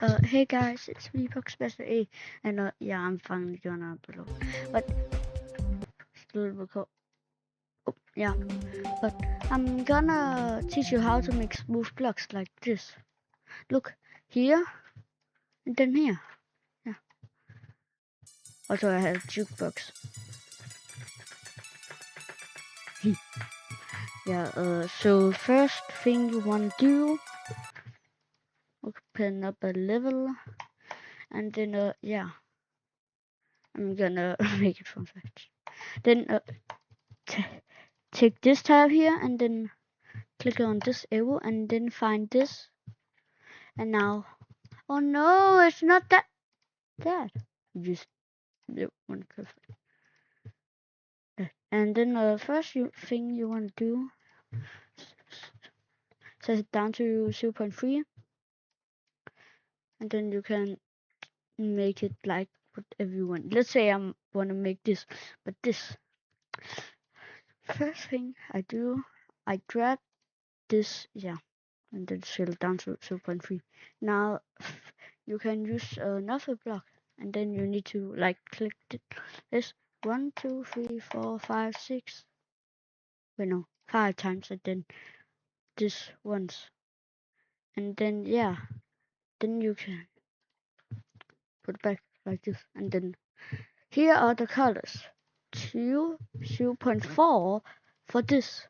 Hey guys, it's me, Puckspecial A, and yeah, I'm finally gonna upload, but still record. Oh, yeah, but I'm gonna teach you how to make smooth blocks like this. Look here, and then here. Yeah. Also, I have jukebox. Yeah. So first thing you wanna do, open up a level, and then yeah, I'm gonna make it from scratch. Then take this tab here, and then click on this arrow and then find this. And now, oh no, it's not that. Just one click. And then first thing you want to do, set it down to 0.3. And then you can make it like whatever you want. Let's say I want to make this, but this. First thing I do, I grab this, yeah, and then set it down to 0.3. Now you can use another block, and then you need to like click this 1, 2, 3, 4, 5, 6. Wait, no, 5 times, and then this once, and then yeah, then you can put it back like this, and then here are the colors. 0.4 for this.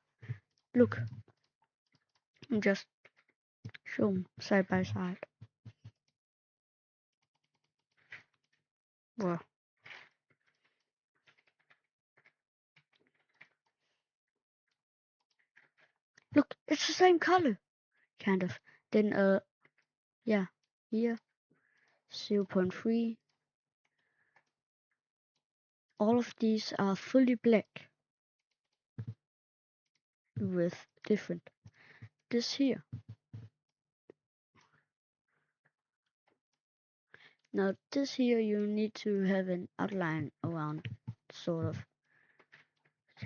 Look, I'm just show them side by side. Well, look, it's the same color, kind of. Then yeah, here 0.3. All of these are fully black with different. This here. Now this here you need to have an outline around, sort of,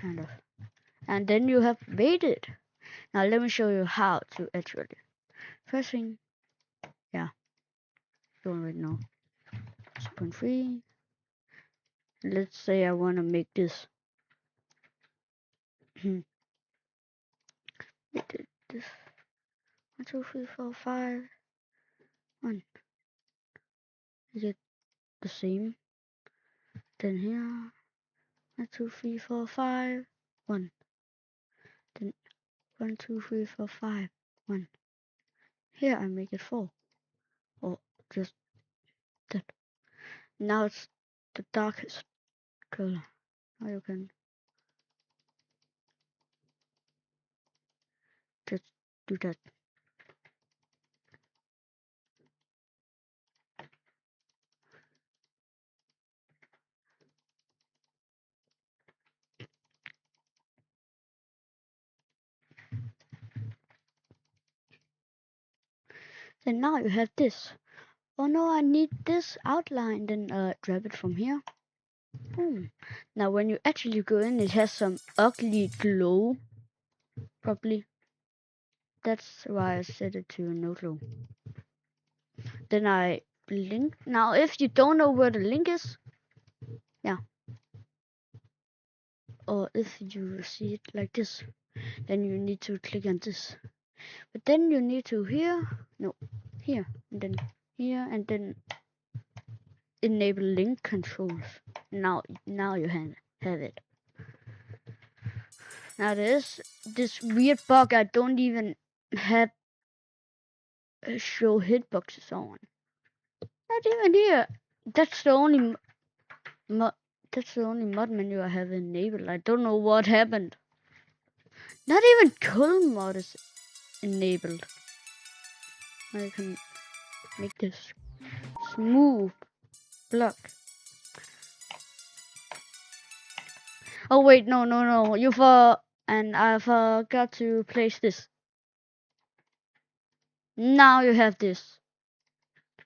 kind of. And then you have made it. Now let me show you how to actually. First thing, yeah, you already know. 0.3. Let's say I want to make this. This 1, 2, 3, 4, 5, 1. Is it the same? Then here, 1, 2, 3, 4, 5, 1. Then 1, 2, 3, 4, 5, 1. Here I make it 4, or just that. Now it's the darkest color. Now you can just do that. Then now you have this. Oh no, I need this outline. Then grab it from here. Boom. Now when you actually go in, it has some ugly glow. Probably. That's why I set it to no glow. Then I blink. Now if you don't know where the link is, yeah, or if you see it like this, then you need to click on this. But then you need to here, and then here, and then enable link controls. Now you have it. Now there's this weird bug I don't even have show hitboxes on. Not even here. That's the only mod menu I have enabled. I don't know what happened. Not even color mod is enabled. I can make this smooth block. Oh wait, no. And I forgot to place this. Now you have this.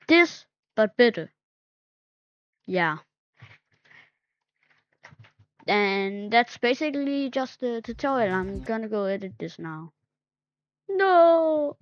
This, but better. Yeah. And that's basically just the tutorial. I'm gonna go edit this now. No!